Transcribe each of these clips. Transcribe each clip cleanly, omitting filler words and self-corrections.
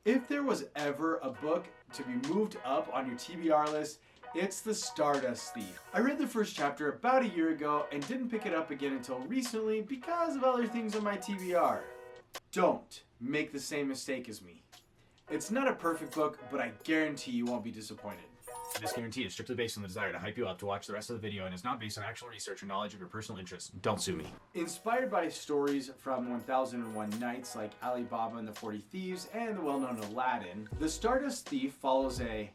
If there was ever a book to be moved up on your TBR list, it's The Stardust Thief. I read the first chapter about a year ago and didn't pick it up again until recently because of other things on my TBR. Don't make the same mistake as me. It's not a perfect book, but I guarantee you won't be disappointed. This guarantee is strictly based on the desire to hype you up to watch the rest of the video and is not based on actual research or knowledge of your personal interests. Don't sue me. Inspired by stories from 1001 Nights like Alibaba and the 40 Thieves and the well-known Aladdin, The Stardust Thief follows a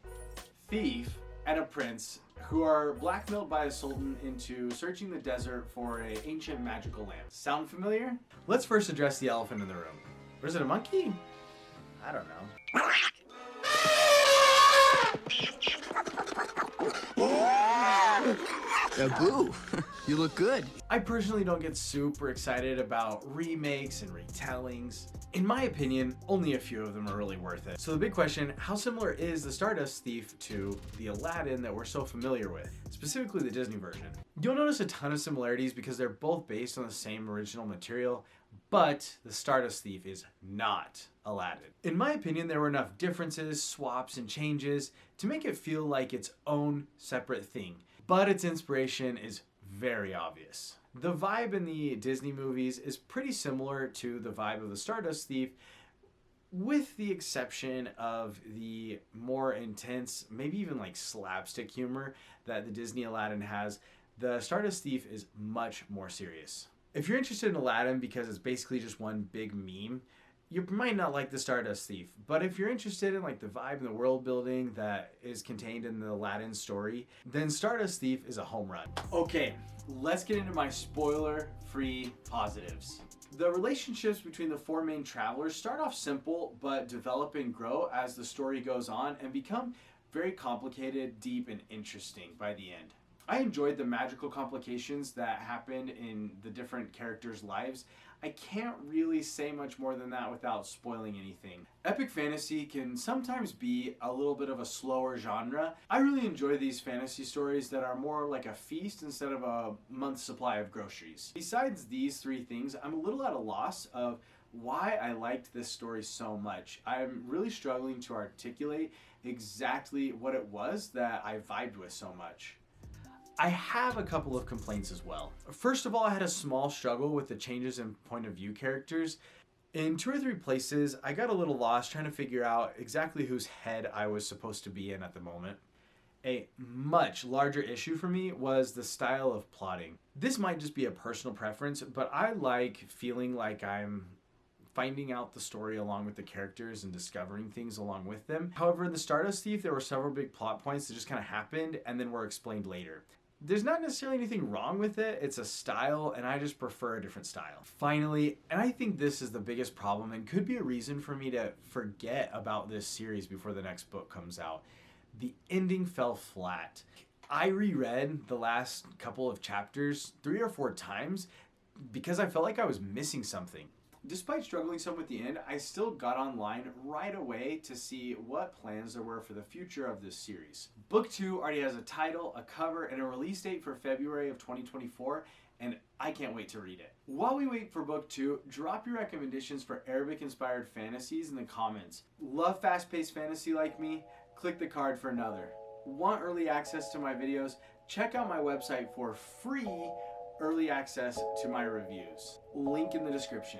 thief and a prince who are blackmailed by a sultan into searching the desert for an ancient magical lamp. Sound familiar? Let's first address the elephant in the room. Or is it a monkey? I don't know. Boo! You look good. I personally don't get super excited about remakes and retellings. In my opinion, only a few of them are really worth it. So the big question, how similar is The Stardust Thief to the Aladdin that we're so familiar with, specifically the Disney version? You'll notice a ton of similarities because they're both based on the same original material, but The Stardust Thief is not Aladdin. In my opinion, there were enough differences, swaps, and changes to make it feel like its own separate thing, but its inspiration is very obvious. The vibe in the Disney movies is pretty similar to the vibe of The Stardust Thief, with the exception of the more intense, maybe even like slapstick humor that the Disney Aladdin has. The Stardust Thief is much more serious. If you're interested in Aladdin because it's basically just one big meme, you might not like The Stardust Thief. But if you're interested in like the vibe and the world building that is contained in the Aladdin story, then Stardust Thief is a home run. Okay, let's get into my spoiler-free positives. The relationships between the four main travelers start off simple, but develop and grow as the story goes on and become very complicated, deep, and interesting by the end. I enjoyed the magical complications that happened in the different characters' lives. I can't really say much more than that without spoiling anything. Epic fantasy can sometimes be a little bit of a slower genre. I really enjoy these fantasy stories that are more like a feast instead of a month's supply of groceries. Besides these three things, I'm a little at a loss of why I liked this story so much. I'm really struggling to articulate exactly what it was that I vibed with so much. I have a couple of complaints as well. First of all, I had a small struggle with the changes in point of view characters. In 2 or 3 places, I got a little lost trying to figure out exactly whose head I was supposed to be in at the moment. A much larger issue for me was the style of plotting. This might just be a personal preference, but I like feeling like I'm finding out the story along with the characters and discovering things along with them. However, in The Stardust Thief, there were several big plot points that just kind of happened and then were explained later. There's not necessarily anything wrong with it, it's a style, and I just prefer a different style. Finally, and I think this is the biggest problem and could be a reason for me to forget about this series before the next book comes out, the ending fell flat. I reread the last couple of chapters 3 or 4 times because I felt like I was missing something. Despite struggling some with the end, I still got online right away to see what plans there were for the future of this series. Book 2 already has a title, a cover, and a release date for February of 2024, and I can't wait to read it. While we wait for Book 2, drop your recommendations for Arabic-inspired fantasies in the comments. Love fast-paced fantasy like me? Click the card for another. Want early access to my videos? Check out my website for free early access to my reviews. Link in the description.